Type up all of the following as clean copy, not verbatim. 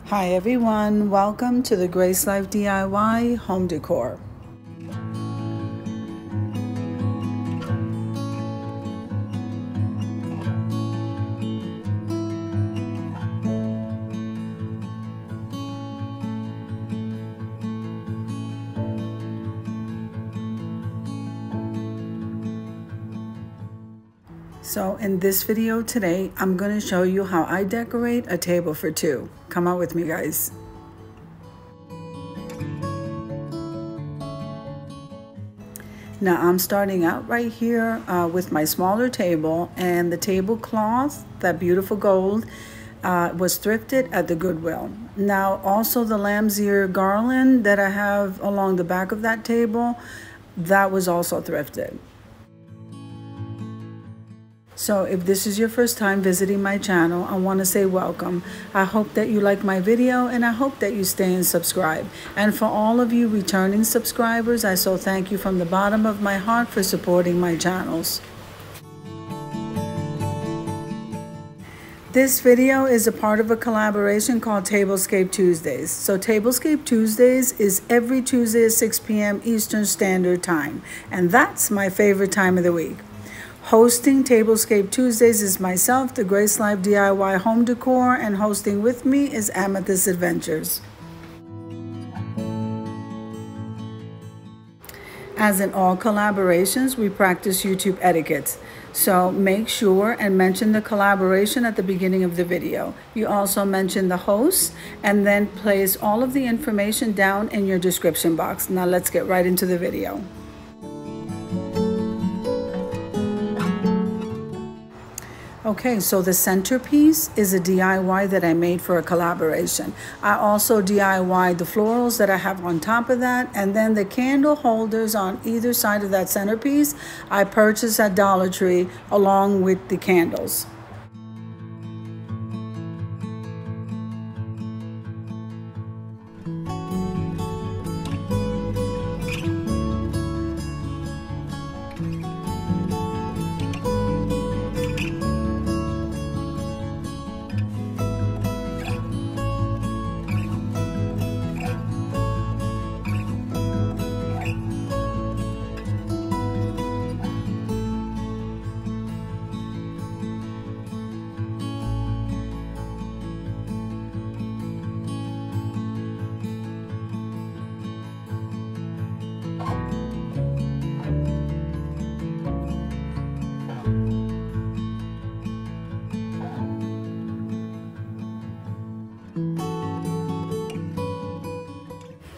Hi everyone, welcome to the Grace Life DIY home decor. So in this video today, I'm going to show you how I decorate a table for two. Come out with me, guys. Now I'm starting out right here with my smaller table, and the tablecloth, that beautiful gold, was thrifted at the Goodwill. Now also the lamb's ear garland that I have along the back of that table, that was also thrifted. So if this is your first time visiting my channel, I want to say welcome. I hope that you like my video, and I hope that you stay and subscribe. And for all of you returning subscribers, I so thank you from the bottom of my heart for supporting my channels. This video is a part of a collaboration called Tablescape Tuesdays. So Tablescape Tuesdays is every Tuesday at 6 p.m. Eastern Standard Time. And that's my favorite time of the week. Hosting Tablescape Tuesdays is myself, the Grace Life DIY Home Decor, and hosting with me is Amethyst Adventures. As in all collaborations, we practice YouTube etiquette. So make sure and mention the collaboration at the beginning of the video. You also mention the host, and then place all of the information down in your description box. Now let's get right into the video. Okay, so the centerpiece is a DIY that I made for a collaboration. I also DIY'd the florals that I have on top of that, and then the candle holders on either side of that centerpiece I purchased at Dollar Tree along with the candles.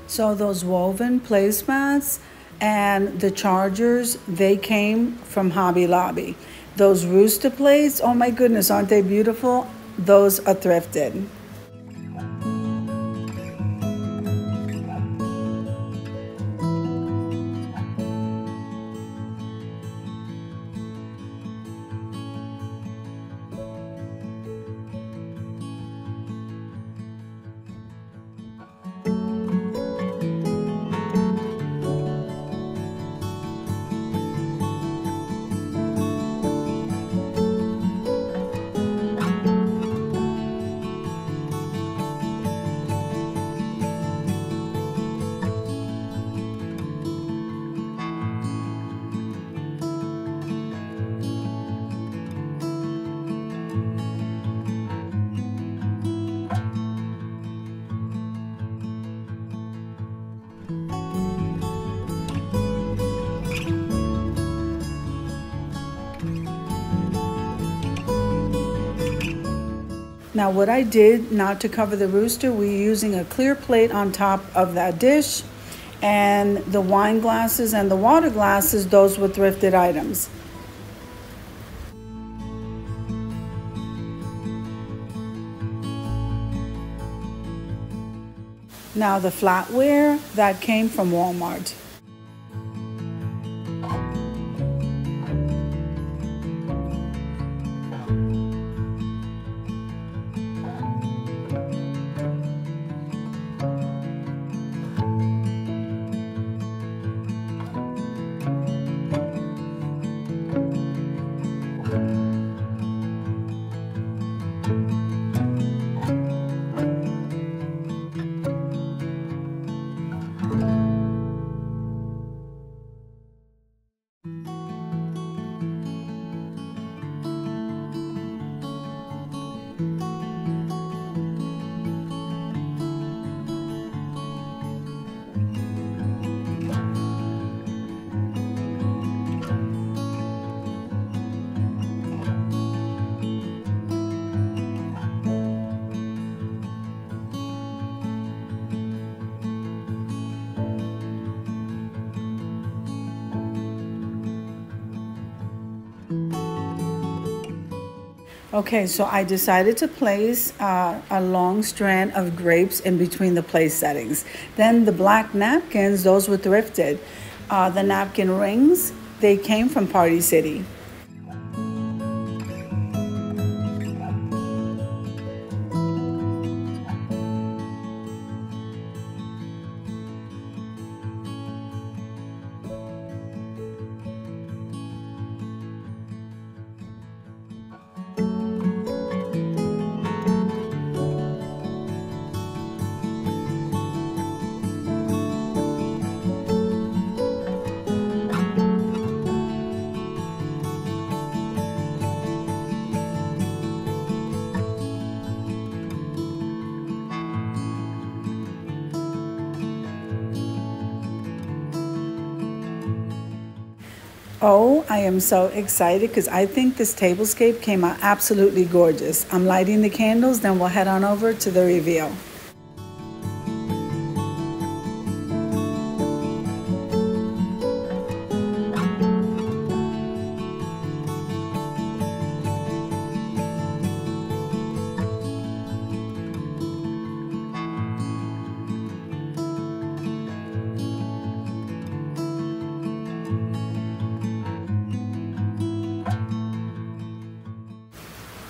So those woven placemats and the chargers, they came from Hobby Lobby. Those rooster plates, oh my goodness, aren't they beautiful? Those are thrifted. Now what I did, not to cover the rooster, we're using a clear plate on top of that dish, and the wine glasses and the water glasses, those were thrifted items. Now the flatware, that came from Walmart. Okay, so I decided to place a long strand of grapes in between the place settings. Then the black napkins, those were thrifted. The napkin rings, they came from Party City. Oh, I am so excited because I think this tablescape came out absolutely gorgeous. I'm lighting the candles, then we'll head on over to the reveal.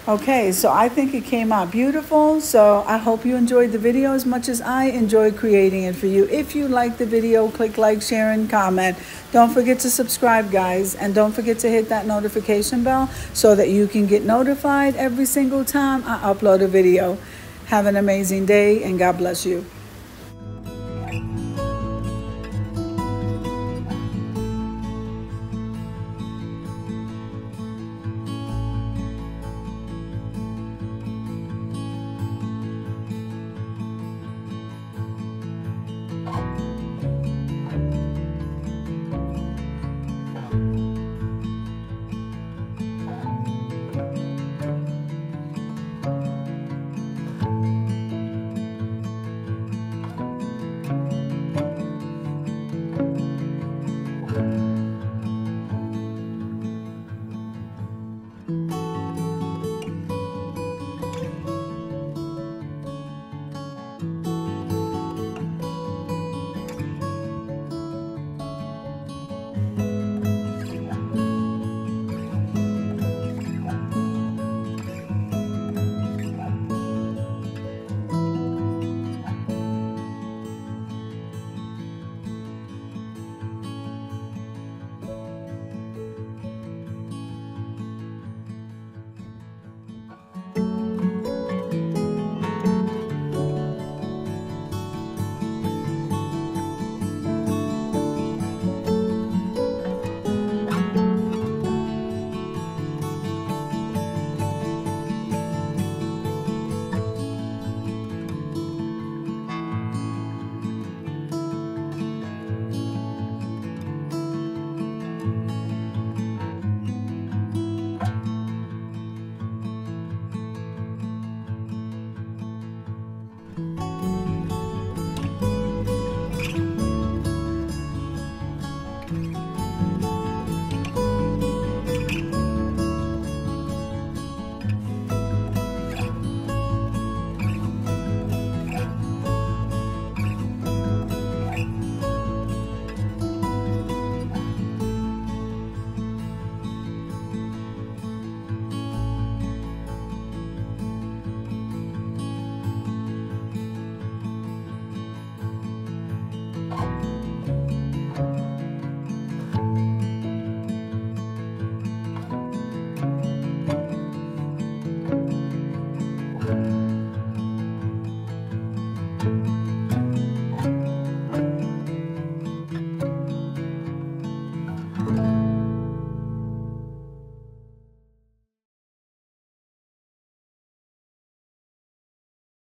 Okay, so I think it came out beautiful. So I hope you enjoyed the video as much as I enjoyed creating it for you. If you liked the video, click like, share, and comment. Don't forget to subscribe, guys. And don't forget to hit that notification bell so that you can get notified every single time I upload a video. Have an amazing day and God bless you.